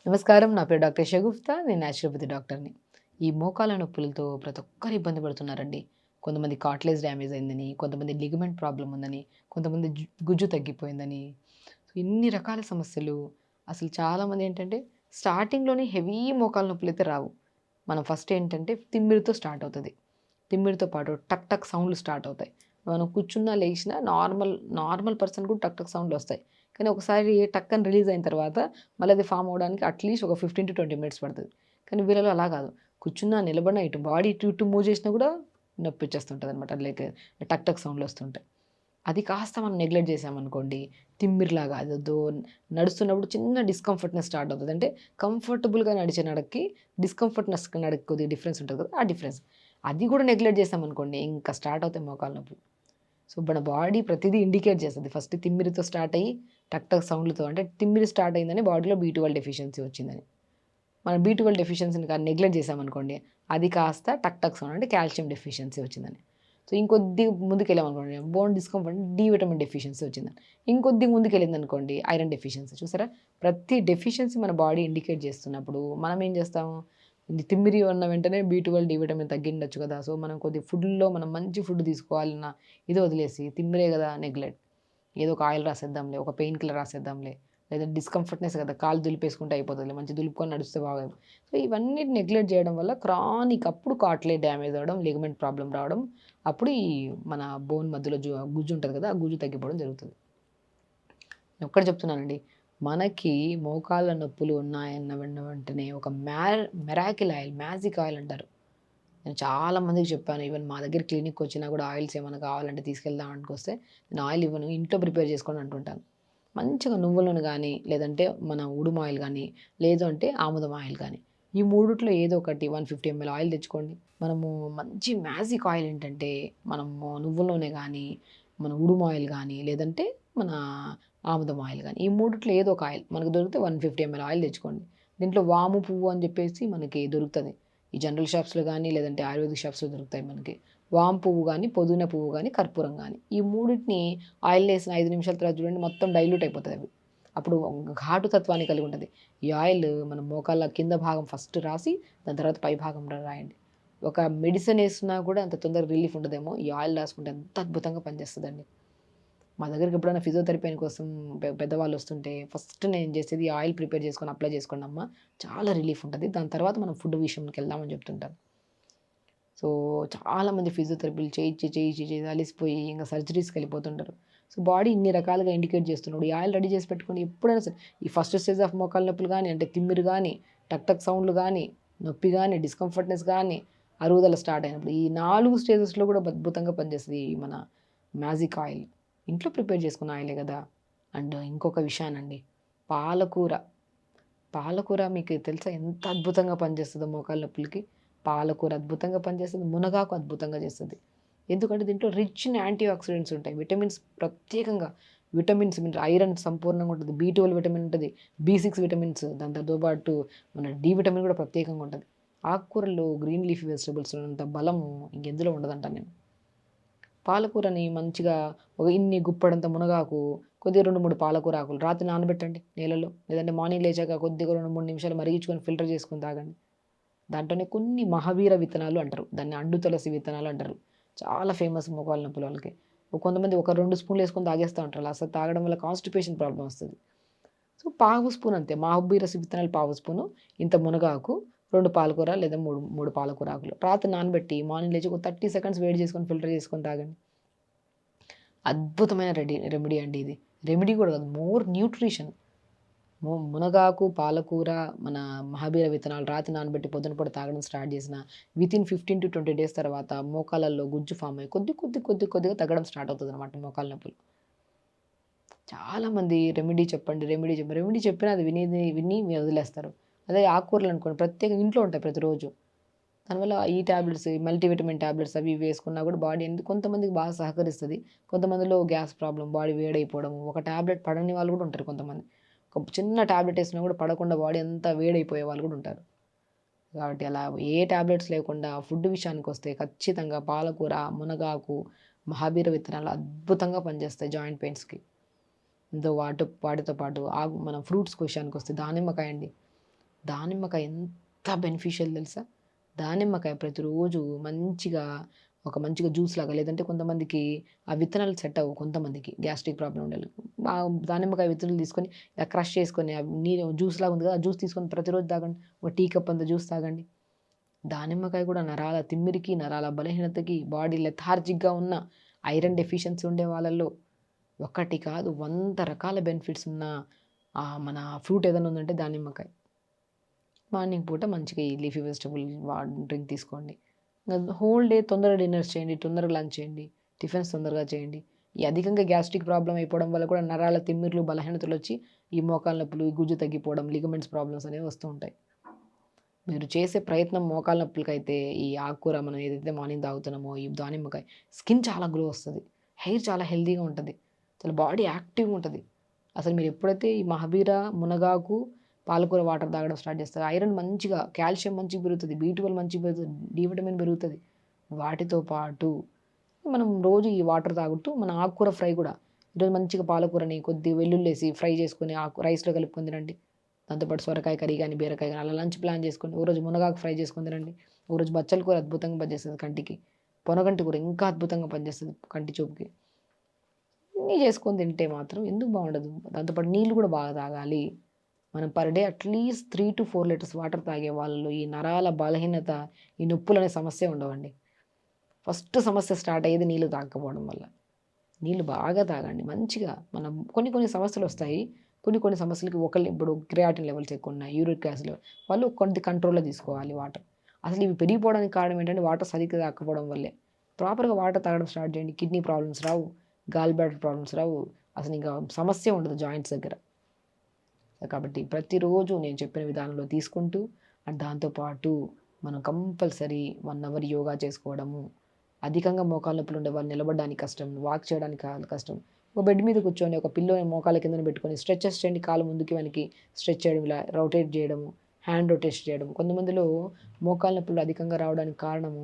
నమస్కారం. నా పేరు డాక్టర్ షగుఫ్తా. నేను న్యాచురోపతి డాక్టర్‌ని. ఈ మోకాళ్ళ నొప్పులతో ప్రతి ఒక్కరు ఇబ్బంది పడుతున్నారండి. కొంతమంది కార్టిలేజ్ డ్యామేజ్ అయిందని, కొంతమంది లిగమెంట్ ప్రాబ్లమ్ ఉందని, కొంతమంది గుజ్జు తగ్గిపోయిందని. సో, ఇన్ని రకాల సమస్యలు. అసలు చాలామంది ఏంటంటే స్టార్టింగ్‌లోనే హెవీ మోకాళ్ళ నొప్పులైతే రావు. మనం ఫస్ట్ ఏంటంటే తిమ్మిరితో స్టార్ట్ అవుతది. తిమ్మిరితో పాటు టక్ టక్ సౌండ్‌లు స్టార్ట్ అవుతాయి. మనం కూర్చున్నా, లేచినా నార్మల్ నార్మల్ పర్సన్ కూడా టక్ టక్ సౌండ్‌లొస్తాయి. కానీ ఒకసారి టక్ అని రిలీజ్ అయిన తర్వాత మళ్ళీ అది ఫార్మ్ అవ్వడానికి అట్‌లీస్ట్ ఒక 15-20 మినిట్స్ పడతది. కానీ వీళ్ళలో అలా కాదు. కూర్చున్నా, నిలబడినా, ఇటు బాడీ ఇటు ఇటు మూవ్ చేసినా కూడా నొప్పొచ్చేస్తుంటదనమాట. లైక్ టక్ టక్ సౌండ్‌లొస్తుంటాయి. అది కాస్త మనం నెగ్లెక్ట్ చేశామనుకోండి, తిమ్మిరిలాగా అదేదో నడుస్తున్నప్పుడు చిన్న డిస్కంఫర్ట్‌నెస్ స్టార్ట్ అవుతది. అంటే కంఫర్టబుల్‌గా నడిచే నడకకి, డిస్కంఫర్ట్‌నెస్ నడకకి కొద్దిగా డిఫరెన్స్ ఉంటది కదా! ఆ డిఫరెన్స్. అది కూడా నెగ్లెక్ట్ చేశామనుకోండి, ఇంకా స్టార్ట్ అవుతాయి మోకాళ్ళ నొప్పులు. సో, మన బాడీ ప్రతిదీ ఇండికేట్ చేస్తది. ఫస్ట్ తిమ్మిరితో స్టార్ట్ అయ్యి, టక్ టక్ సౌండ్‌లతో అంటే తిమ్మిరి స్టార్ట్ అయిందని బాడీలో బీ12 డెఫిషియన్సీ వచ్చిందని. మనం బీ12 డెఫిషియన్సీని కానీ నెగ్లెక్ట్ చేశామనుకోండి, అది కాస్త టక్ టక్ సౌండ్ అంటే కాల్షియం డెఫిషియన్సీ వచ్చిందని. సో, ఇంకొద్దిగా ముందుకెళ్ళామనుకోండి bone discomfort D vitamin deficiency వచ్చిందని. ఇంకొద్దిగా ముందుకెళ్ళిందనుకోండి ఐరన్ డెఫిషియన్సీ. చూసారా? ప్రతి డెఫిషియన్సీ మన బాడీ ఇండికేట్ చేస్తున్నప్పుడు మనం ఏం చేస్తాము? ఇది తిమ్మిరి ఉన్న వెంటనే బీ12, డి విటమిన్ తగ్గిండొచ్చు కదా! సో, మనం కొద్దిగా ఫుడ్‌లో మనం మంచి ఫుడ్ తీసుకోవాలన్న ఇది వదిలేసి తిమ్మిరే కదా నెగ్లెక్ట్. ఏదో ఒక ఆయిల్ రాసేద్దాంలే, ఒక పెయిన్ కిల్లర్ రాసేద్దాంలే, లేదా డిస్కంఫర్ట్‌నెస్ కదా! కాళ్ళు దులిపేసుకుంటే అయిపోతదిలే, మంచిగా దులుపుకొని నడిస్తే బాగోదు. సో, ఇవన్నీ నెగ్లెక్ట్ చేయడం వల్ల క్రానిక్ అప్పుడు కార్టిలేజ్ డ్యామేజ్ అవ్వడం, లిగమెంట్ ప్రాబ్లమ్ రావడం, అప్పుడు ఈ మన బోన్ మధ్యలో గుజ్జు ఉంటది కదా! ఆ గుజ్జు తగ్గిపోవడం జరుగుతది. ఒక్కటి చెప్తున్నానండి. మనకి మోకాళ్ళ నొప్పులు ఉన్నాయన్న వెంటనే ఒక మిరాకిల్ ఆయిల్, మ్యాజిక్ ఆయిల్ అంటారు. నేను చాలా మందికి చెప్పాను. ఈవెన్ మా దగ్గర క్లినిక్‌కొచ్చినా కూడా ఆయిల్స్ ఏమన్నా కావాలంటే తీసుకెళ్దాం అనుకొస్తే, నేను ఆయిల్ ఇవ్వను. ఇంట్లో ప్రిపేర్ చేసుకోండి అంటుంటాను. మంచిగా నువ్వుల నూనె గానీ, లేదంటే మన ఉడుమ ఆయిల్ గానీ, లేదు అంటే ఆముదం ఆయిల్ గానీ, ఈ మూడిట్లో ఏదో ఒకటి 150 ఎంఎల్ ఆయిల్ తెచ్చుకోండి. మనము మంచి మ్యాజిక్ ఆయిల్ ఏంటంటే, మనము నువ్వుల నూనె గానీ, మన ఉడుమ ఆయిల్ గానీ, లేదంటే మన ఆముదం ఆయిల్ గానీ, ఈ మూడిట్లో ఏదో ఒక ఆయిల్ మనకు దొరికితే 150 ఎంఎల్ ఆయిల్ తెచ్చుకోండి. దీంట్లో వాము పువ్వు అని చెప్పేసి మనకి దొరుకుతది. ఈ జనరల్ షాప్స్‌లో గానీ, లేదంటే ఆయుర్వేదిక్ షాప్స్‌లో దొరుకుతాయి మనకి. వాము పువ్వు గానీ, పుదీనా పువ్వు గానీ, కర్పూరం గానీ, ఈ మూడిటిని ఆయిల్‌లో ఏసిన 5 నిమిషాల తర్వాత చూడండి మొత్తం డైల్యూట్ అయిపోతదవి. అప్పుడు ఘాటు తత్వాన్ని కలిగి ఉంటది. ఈ ఆయిల్ మన మోకాళ్ళ కింద భాగం ఫస్ట్ రాసి, దాని తర్వాత పై భాగంలో రాయండి. ఒక మెడిసిన్ ఏసినా కూడా అంత తొందరగా రిలీఫ్ ఉండదేమో, ఈ ఆయిల్ రాసుకుంటే ఎంత అద్భుతంగా పనిచేస్తదండి. మా దగ్గరికి ఎప్పుడైనా ఫిజియోథెరపీ కోసం పెద్దవాళ్ళు వస్తుంటే ఫస్ట్ నేను చేసేది ఈ ఆయిల్ ప్రిపేర్ చేసుకొని అప్లై చేసుకోండమ్మా. చాలా రిలీఫ్ ఉంటది. దాని తర్వాత మనం ఫుడ్ విషయంకెళ్దామని చెప్తుంటాను. సో, చాలామంది ఫిజియోథెరపీలు చేయించి అలిసిపోయి ఇంక సర్జరీస్‌కెళ్ళిపోతుంటారు. సో, బాడీ ఇన్ని రకాలుగా ఇండికేట్ చేస్తున్నప్పుడు ఈ ఆయిల్ రెడీ చేసి పెట్టుకొని ఎప్పుడైనా సరే ఈ ఫస్ట్ స్టేజ్ ఆఫ్ మోకాళ్ళ నొప్పులు గాని, అంటే తిమ్మిరి గాని, టక్ టక్ సౌండ్‌లు గాని, నొప్పి గాని, డిస్కంఫర్ట్‌నెస్ గాని, అరుగుదల స్టార్ట్ అయినప్పుడు ఈ 4 స్టేజెస్‌లో కూడా అద్భుతంగా పనిచేస్తది ఈ మన మ్యాజిక్ ఆయిల్. ఇంట్లో ప్రిపేర్ చేసుకున్న ఆయిలే గదా! అండ్ ఇంకొక విషయానండి. పాలకూర. పాలకూర మీకు తెలుసా ఎంత అద్భుతంగా పనిచేస్తదో మోకాళ్ళ నొప్పులకి? పాలకూర అద్భుతంగా పనిచేస్తది. మునగాకు అద్భుతంగా చేస్తది. ఎందుకంటే దీంట్లో రిచ్ ఇన్ యాంటీ ఆక్సిడెంట్స్ ఉంటాయి. విటమిన్స్ ప్రత్యేకంగా విటమిన్స్ ఐరన్ సంపూర్ణంగా ఉంటది. బి12 విటమిన్ ఉంటది. బి6 విటమిన్స్ దాంతో పాటు మన డి విటమిన్ కూడా ప్రత్యేకంగా ఉంటది. ఆకుకూరల్లో గ్రీన్ లీఫీ వెజిటబుల్స్‌లో ఉన్నంత బలము ఇంకెందులో ఉండదంటాను నేను. పాలకూరని మంచిగా ఒక ఇన్ని గుప్పెడంత మునగాకు, కొద్దిగా 2, 3 పాలకూర ఆకులు రాత్రి నానబెట్టండి నీళ్ళలో. లేదంటే మార్నింగ్ లేచాక కొద్దిగా 2, 3 నిమిషాలు మరిగించుకొని ఫిల్టర్ చేసుకొని తాగండి. దాంట్లోనే కొన్ని మహావీర విత్తనాలు అంటారు. దాన్ని అండు తులసి విత్తనాలు అంటారు. చాలా ఫేమస్ మోకాళ్ళ నొప్పుల వాళ్ళకి. కొంతమంది ఒక 2 స్పూన్‌లు ఏసుకొని తాగేస్తా ఉంటారు. అలా అసలు తాగడం వల్ల కాన్‌స్టిపేషన్ ప్రాబ్లమ్ వస్తది. సో, పావు స్పూన్ అంతే. మాహబీరసి విత్తనాలు పావు స్పూను, ఇంత మునగాకు, 2 పాలకూర లేదా 3 పాలకూర ఆకులు. రాత్రి నానబెట్టి మార్నింగ్ లేచి ఒక 30 సెకండ్స్ వేడి చేసుకొని ఫిల్టర్ చేసుకొని తాగండి. అద్భుతమైన రెమెడీ అండి ఇది. రెమెడీ కూడా కాదు మోర్ న్యూట్రిషన్. మునగాకు, పాలకూర, మన మహాబీర విత్తనాలు రాత్రి నానబెట్టి పొద్దున పూట తాగడం స్టార్ట్ చేసిన వితిన్ 15-20 డేస్ తర్వాత మోకాళ్ళలో గుజ్జు ఫార్మ్ అయ్యి కొద్దిగా తగ్గడం స్టార్ట్ అవుతదనమాట మోకాళ్ళ నొప్పులు. చాలామంది రెమెడీ చెప్పినా అది విని వదిలేస్తారు. అదే ఆకుకూరలనుకోండి ప్రత్యేకంగా ఇంట్లో ఉంటాయి ప్రతిరోజు. దానివల్ల ఈ టాబ్లెట్స్, మల్టీవిటమిన్ టాబ్లెట్స్ అవి ఇవి వేసుకున్నా కూడా బాడీ కొంతమందికి బాగా సహకరిస్తది. కొంతమందిలో గ్యాస్ ప్రాబ్లమ్, బాడీ వేడైపోవడం, ఒక టాబ్లెట్ పడని వాళ్ళు కూడా ఉంటారు కొంతమంది. ఒక చిన్న టాబ్లెట్ ఏసినా కూడా పడకుండా బాడీ అంతా వేడైపోయే వాళ్ళు కూడా ఉంటారు. కాబట్టి అలా ఏ టాబ్లెట్స్ లేకుండా ఫుడ్ విషయానికొస్తే ఖచ్చితంగా పాలకూర, మునగాకు, మహాబీర విత్తనాలు అద్భుతంగా పనిచేస్తాయి జాయింట్ పెయిన్స్‌కి. వాటితో పాటు మన ఫ్రూట్స్ విషయానికొస్తే దానిమ్మకాయ అండి. దానిమ్మకాయ ఎంత బెనిఫిషియల్ తెలుసా? దానిమ్మకాయ ప్రతిరోజు మంచిగా జ్యూస్ లాగా, లేదంటే కొంతమందికి ఆ విత్తనాలు సెట్ అవ్వవు, కొంతమందికి గ్యాస్ట్రిక్ ప్రాబ్లమ్ ఉండేవాళ్ళకి. దానిమ్మకాయ విత్తనాలు తీసుకొని ఇలా క్రష్ చేసుకొని నీరు జ్యూస్ లాగా ఉంది కదా, ఆ జ్యూస్ తీసుకొని ప్రతిరోజు తాగండి. ఒక టీ కప్ అంత జ్యూస్ తాగండి. దానిమ్మకాయ కూడా నరాల తిమ్మిరికి, నరాల బలహీనతకి, బాడీ లెథార్జిక్గా ఉన్న, ఐరన్ డెఫిషియన్సీ ఉండే వాళ్ళల్లో ఒకటి కాదు 100 రకాల బెనిఫిట్స్ ఉన్న మన ఫ్రూట్ ఏదైనా ఉందంటే దానిమ్మకాయ. మార్నింగ్ పూట మంచిగా ఈ లీఫీ వెజిటబుల్ డ్రింక్ తీసుకోండి. హోల్ డే తొందరగా డిన్నర్స్ చేయండి, తొందరగా లంచ్ చేయండి, టిఫిన్స్ తొందరగా చేయండి. ఈ అధికంగా గ్యాస్ట్రిక్ ప్రాబ్లం అయిపోవడం వల్ల కూడా నరాల తిమ్మిర్లు, బలహీనతలు వచ్చి ఈ మోకాళ్ళ నొప్పులు, ఈ గుజ్జు తగ్గిపోవడం, లిగమెంట్స్ ప్రాబ్లమ్స్ అనేవి వస్తూ ఉంటాయి. మీరు చేసే ప్రయత్నం మోకాళ్ళ నొప్పులకైతే ఈ ఆకుకూర మనం ఏదైతే మార్నింగ్ తాగుతున్నామో ఈ దానిమ్మకాయ, స్కిన్ చాలా గ్లో వస్తుంది, హెయిర్ చాలా హెల్తీగా ఉంటుంది, చాలా బాడీ యాక్టివ్గా ఉంటుంది. అసలు మీరు ఎప్పుడైతే ఈ మహబీర, మునగాకు, పాలకూర వాటర్ తాగడం స్టార్ట్ చేస్తారు, ఐరన్ మంచిగా, కాల్షియం మంచిగా పెరుగుతుంది, B12 మంచిగా పెరుగుతుంది, డి విటమిన్ పెరుగుతుంది. వాటితో పాటు మనం రోజు ఈ వాటర్ తాగుతూ మన ఆకుకూర ఫ్రై కూడా, ఈరోజు మంచిగా పాలకూరని కొద్దిగా వెల్లుల్లేసి ఫ్రై చేసుకొని రైస్లో కలుపుకొని తినండి. దాంతోపాటు సొరకాయ కర్రీ కానీ, బీరకాయ కానీ అలా లంచ్ ప్లాన్ చేసుకోండి. ఓ రోజు మునగాకు ఫ్రై చేసుకొని తినండి. ఓ రోజు బచ్చల కూర అద్భుతంగా పనిచేస్తుంది కంటికి. పొనగంటి కూర ఇంకా అద్భుతంగా పనిచేస్తుంది కంటి చూపుకి. ఇన్ని చేసుకొని తింటే మాత్రం ఎందుకు బాగుండదు? దాంతోపాటు నీళ్ళు కూడా బాగా తాగాలి. మనం per day at least 3-4 litres water తాగే వాళ్ళలో ఈ నరాల బలహీనత, ఈ నొప్పులనే సమస్యే ఉండవండి. ఫస్ట్ సమస్య స్టార్ట్ అయ్యేది నీళ్ళు తాగకపోవడం వల్ల. నీళ్ళు బాగా తాగండి మంచిగా. మనం కొన్ని సమస్యలు వస్తాయి. కొన్ని సమస్యలకి ఇప్పుడు క్రియాటిన్ లెవెల్స్ ఎక్కువ ఉన్నాయి, యూరిక్ యాసిడ్ లెవెల్, వాళ్ళు కొంత కంట్రోల్‌లో తీసుకోవాలి వాటర్. అసలు ఇవి పెరిగిపోవడానికి కారణం ఏంటంటే వాటర్ సరిగ్గా తాగకపోవడం వల్లే. ప్రాపర్‌గా వాటర్ తాగడం స్టార్ట్ చేయండి. కిడ్నీ ప్రాబ్లమ్స్ రావు, గాల్ బ్లాడర్ ప్రాబ్లమ్స్ రావు. అసలు ఇంకా సమస్యే ఉండదు జాయింట్స్ దగ్గర. కాబట్టి ప్రతిరోజు నేను చెప్పిన విధానంలో తీసుకుంటూ, అండ్ దాంతోపాటు మనం కంపల్సరీ 1 అవర్ యోగా చేసుకోవడము. అధికంగా మోకాళ్ళ నొప్పులు ఉండే వాళ్ళు నిలబడడానికి కష్టం, వాక్ చేయడానికి కష్టం. ఒక బెడ్ మీద కూర్చొని ఒక పిల్లోని మోకాళ్ళ కిందన పెట్టుకొని స్ట్రెచెస్ చేయండి. కాళ్ళు ముందుకి వెనక్కి స్ట్రెచ్ చేయడం, ఇలా రొటేట్ చేయడము, హ్యాండ్ రొటేట్ చేయడం. కొంతమందిలో మోకాళ్ళ నొప్పులు అధికంగా రావడానికి కారణము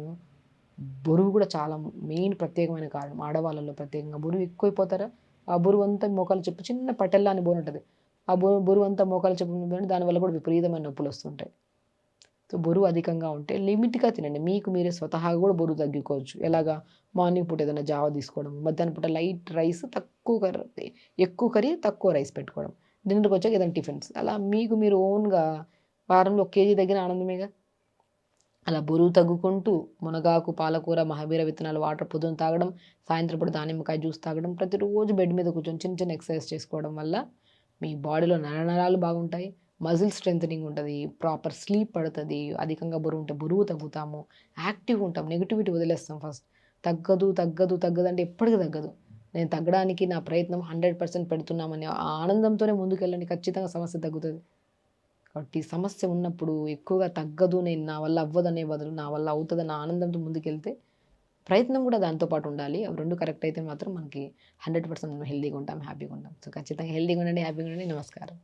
బరువు కూడా చాలా మెయిన్ ప్రత్యేకమైన కారణం. ఆడవాళ్ళలో ప్రత్యేకంగా బరువు ఎక్కువైపోతారా, ఆ బరువంతా మోకాళ్ళ చుట్టూ చిన్న పటెల్లా అని బోన్ ఉంటది. ఆ బరువంతా మోకాళ్ళ చుట్టూ ఉంటుంది. దానివల్ల కూడా విపరీతమైన నొప్పులొస్తుంటాయి. సో, బరువు అధికంగా ఉంటే లిమిట్‌గా తినండి. మీకు మీరే స్వతహాగా కూడా బరువు తగ్గించుకోవచ్చు. ఎలాగా? మార్నింగ్ పూట ఏదైనా జావ తీసుకోవడం, మధ్యాహ్నం పూట లైట్ రైస్, ఎక్కువ కర్రీ, తక్కువ రైస్ పెట్టుకోవడం, డిన్నర్‌కొచ్చాక ఏదైనా టిఫిన్స్. అలా మీకు మీరు ఓన్‌గా వారంలో ఒక కేజీ తగ్గిన ఆనందమేగా. అలా బరువు తగ్గుకుంటూ మునగాకు, పాలకూర, మహాబీర విత్తనాలు వాటర్ పొద్దున తాగడం, సాయంత్రం పూట దానిమ్మకాయ జ్యూస్ తాగడం, ప్రతిరోజు బెడ్ మీద కూర్చొని చిన్న ఎక్సర్సైజ్ చేసుకోవడం వల్ల మీ బాడీలో నరనరాలు బాగుంటాయి, మజిల్ స్ట్రెంథెనింగ్ ఉంటది, ప్రాపర్ స్లీప్ పడతది, అధికంగా బరువు ఉంటే బరువు తగ్గుతాము, యాక్టివ్‌గా ఉంటాం, నెగటివిటీ వదిలేస్తాం ఫస్ట్. తగ్గదు అంటే ఎప్పటికి తగ్గదు. నేను తగ్గడానికి నా ప్రయత్నం 100% పెడుతున్నామని ఆ ఆనందంతోనే ముందుకెళ్ళండి. ఖచ్చితంగా సమస్య తగ్గుతది. కాబట్టి సమస్య ఉన్నప్పుడు ఎక్కువగా తగ్గదు, నా వల్ల అవ్వదనే బదులు నా వల్ల అవుతదన్న ఆనందంతో ముందుకెళ్తే, ప్రయత్నం కూడా దాంతో పాటు ఉండాలి. అవి 2 కరెక్ట్ అయితే మాత్రం మనకి 100% మనం హెల్తీగా ఉంటాం, హ్యాపీగా ఉంటాం. సో, ఖచ్చితంగా హెల్తీగా ఉండండి, హ్యాపీగా ఉండండి. నమస్కారం.